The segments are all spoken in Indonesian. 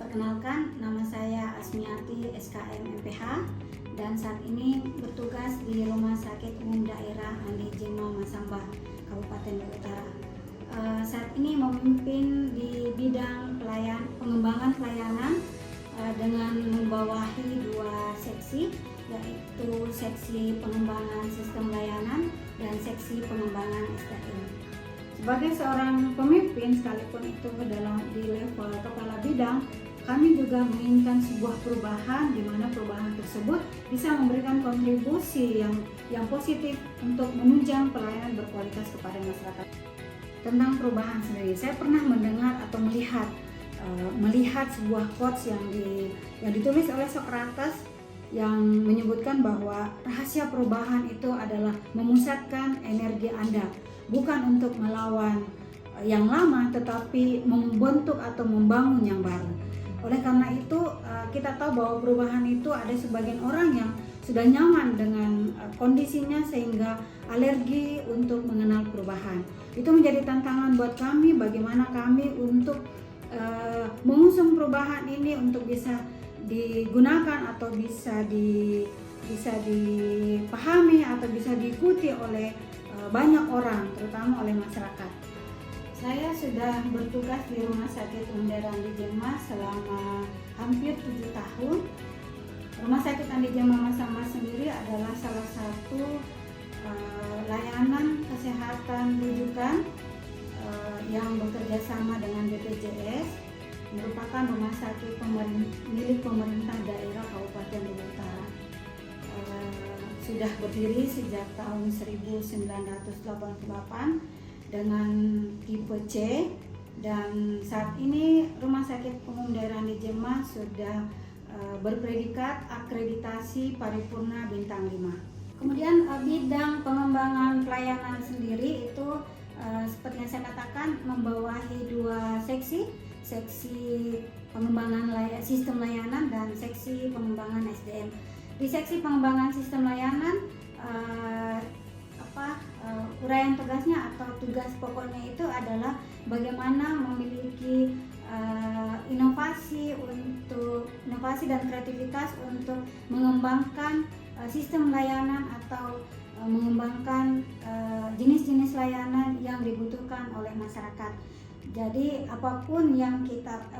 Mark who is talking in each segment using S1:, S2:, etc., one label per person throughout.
S1: Perkenalkan, nama saya Asmiati SKM MPH dan saat ini bertugas di Rumah Sakit Umum Daerah Andi Jema Masamba, Kabupaten Lombok Utara. Saat ini memimpin di bidang pengembangan pelayanan dengan membawahi 2 seksi, yaitu seksi pengembangan sistem layanan dan seksi pengembangan SDM. Sebagai seorang pemimpin, sekalipun itu di level kepala bidang, kami juga menginginkan sebuah perubahan di mana perubahan tersebut bisa memberikan kontribusi yang positif untuk menunjang pelayanan berkualitas kepada masyarakat. Tentang perubahan sendiri, saya pernah mendengar atau melihat sebuah quotes yang ditulis oleh Socrates yang menyebutkan bahwa rahasia perubahan itu adalah memusatkan energi Anda, bukan untuk melawan yang lama tetapi membentuk atau membangun yang baru. Oleh karena itu kita tahu bahwa perubahan itu ada sebagian orang yang sudah nyaman dengan kondisinya sehingga alergi untuk mengenal perubahan. Itu menjadi tantangan buat kami, bagaimana kami untuk mengusung perubahan ini untuk bisa digunakan atau bisa dipahami atau bisa diikuti oleh banyak orang, terutama oleh masyarakat. Saya sudah bertugas di Rumah Sakit Umum Daerah Andi Jema selama hampir 7 tahun. Rumah Sakit Andi Jema Masamba sendiri adalah salah satu layanan kesehatan rujukan yang bekerja sama dengan BPJS, merupakan rumah sakit milik pemerintah daerah Kabupaten Lombok Utara. Sudah berdiri sejak tahun 1988 dengan tipe C, dan saat ini Rumah Sakit Umum Daerah Andi Jema sudah berpredikat akreditasi paripurna bintang 5. Kemudian bidang pengembangan pelayanan sendiri itu seperti yang saya katakan membawahi 2 seksi pengembangan sistem layanan dan seksi pengembangan SDM. Di seksi pengembangan sistem layanan uraian tugasnya atau tugas pokoknya itu adalah bagaimana memiliki inovasi dan kreativitas untuk mengembangkan sistem layanan atau mengembangkan jenis-jenis layanan yang dibutuhkan oleh masyarakat. Jadi apapun yang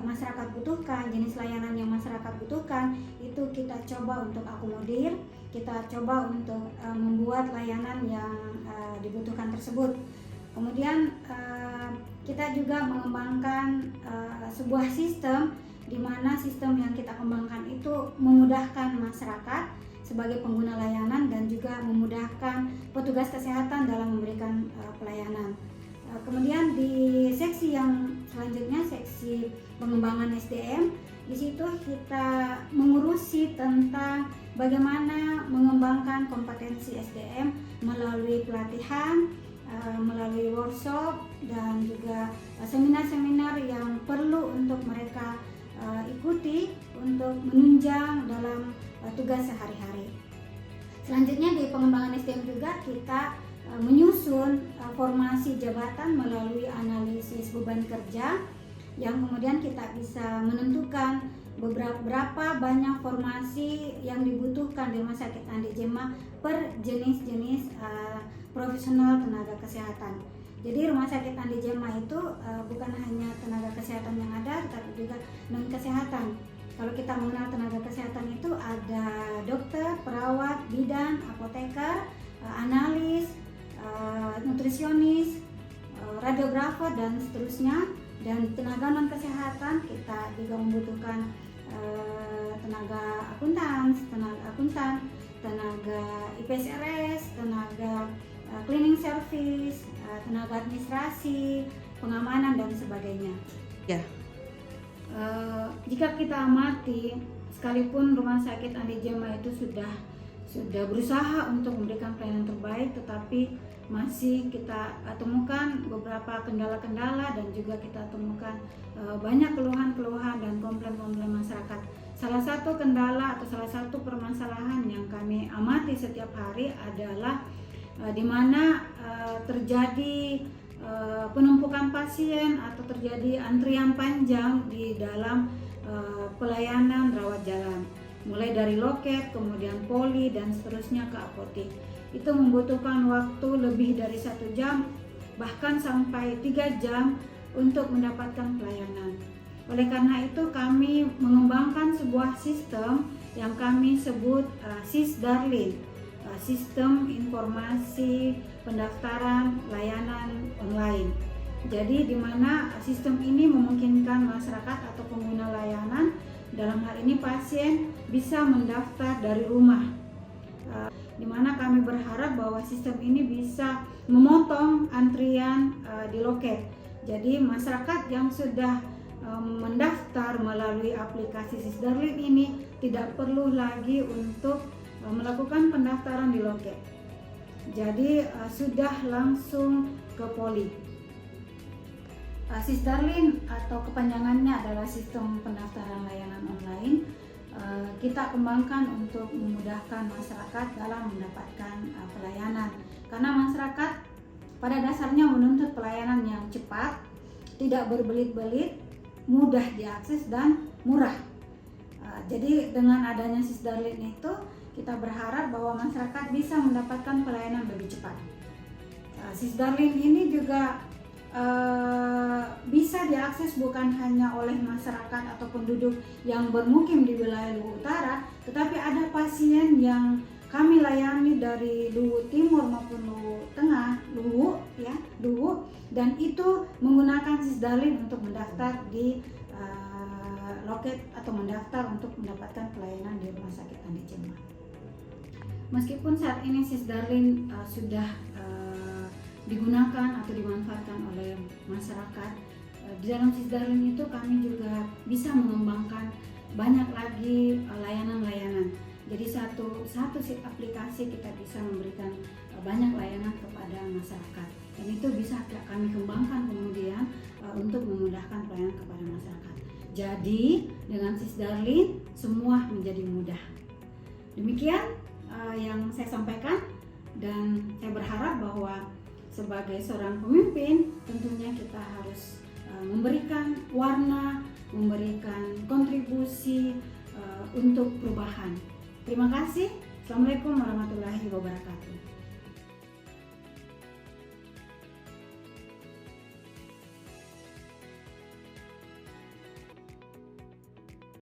S1: masyarakat butuhkan, jenis layanan yang masyarakat butuhkan, itu kita coba untuk akomodir, kita coba untuk membuat layanan yang dibutuhkan tersebut. Kemudian kita juga mengembangkan sebuah sistem di mana sistem yang kita kembangkan itu memudahkan masyarakat sebagai pengguna layanan dan juga memudahkan petugas kesehatan dalam memberikan pelayanan. Kemudian di seksi yang selanjutnya, seksi pengembangan SDM, di situ kita mengurusi tentang bagaimana mengembangkan kompetensi SDM melalui pelatihan, melalui workshop dan juga seminar-seminar yang perlu untuk mereka ikuti untuk menunjang dalam tugas sehari-hari. Selanjutnya di pengembangan SDM juga kita menyusun formasi jabatan melalui analisis beban kerja yang kemudian kita bisa menentukan berapa banyak formasi yang dibutuhkan di Rumah Sakit Andi Jema per jenis-jenis profesional tenaga kesehatan. Jadi Rumah Sakit Andi Jema itu bukan hanya tenaga kesehatan yang ada, tetapi juga non kesehatan. Kalau kita mengenal tenaga kesehatan itu ada dokter, perawat, bidan, apoteker, analis, nutrisionis, radiografer dan seterusnya. Dan tenaga non kesehatan kita juga membutuhkan tenaga akuntan, tenaga IPSRS, tenaga cleaning service, tenaga administrasi, pengamanan dan sebagainya.
S2: Ya.
S1: Jika kita amati, sekalipun Rumah Sakit Andi Jema itu sudah berusaha untuk memberikan pelayanan terbaik, tetapi masih kita temukan beberapa kendala-kendala dan juga kita temukan banyak keluhan-keluhan dan komplain-komplain masyarakat. Salah satu kendala atau salah satu permasalahan yang kami amati setiap hari adalah di mana terjadi penumpukan pasien atau terjadi antrian panjang di dalam pelayanan rawat jalan, mulai dari loket, kemudian poli, dan seterusnya ke apotek. Itu membutuhkan waktu lebih dari 1 jam, bahkan sampai 3 jam untuk mendapatkan pelayanan. Oleh karena itu kami mengembangkan sebuah sistem yang kami sebut SIS-Darlin, Sistem Informasi Pendaftaran Layanan Online. Jadi di mana sistem ini memungkinkan masyarakat atau pengguna layanan, dalam hal ini pasien, bisa mendaftar dari rumah. Di mana kami berharap bahwa sistem ini bisa memotong antrian di loket. Jadi masyarakat yang sudah mendaftar melalui aplikasi SIS-Darlin ini tidak perlu lagi untuk melakukan pendaftaran di loket. Jadi sudah langsung ke poli. SIS-Darlin atau kepanjangannya adalah Sistem Pendaftaran Layanan Online. Kita kembangkan untuk memudahkan masyarakat dalam mendapatkan pelayanan, karena masyarakat pada dasarnya menuntut pelayanan yang cepat, tidak berbelit-belit, mudah diakses, dan murah. Jadi dengan adanya SIS-Darlin itu kita berharap bahwa masyarakat bisa mendapatkan pelayanan lebih cepat. SIS-Darlin ini juga bisa diakses bukan hanya oleh masyarakat atau penduduk yang bermukim di wilayah Luwu Utara, tetapi ada pasien yang kami layani dari Luwu Timur maupun Luwu Tengah, Luwu, dan itu menggunakan SIS-Darlin untuk mendaftar di loket atau mendaftar untuk mendapatkan pelayanan di Rumah Sakit Andi Cema. Meskipun saat ini SIS-Darlin sudah digunakan atau dimanfaatkan oleh masyarakat, di dalam SIS-Darlin itu kami juga bisa mengembangkan banyak lagi layanan-layanan. Jadi satu aplikasi kita bisa memberikan banyak layanan kepada masyarakat, dan itu bisa kami kembangkan kemudian untuk memudahkan pelayanan kepada masyarakat. Jadi dengan SIS-Darlin semua menjadi mudah. Demikian yang saya sampaikan, dan saya berharap bahwa sebagai seorang pemimpin tentunya kita harus memberikan warna, memberikan kontribusi untuk perubahan. Terima kasih. Assalamualaikum warahmatullahi wabarakatuh.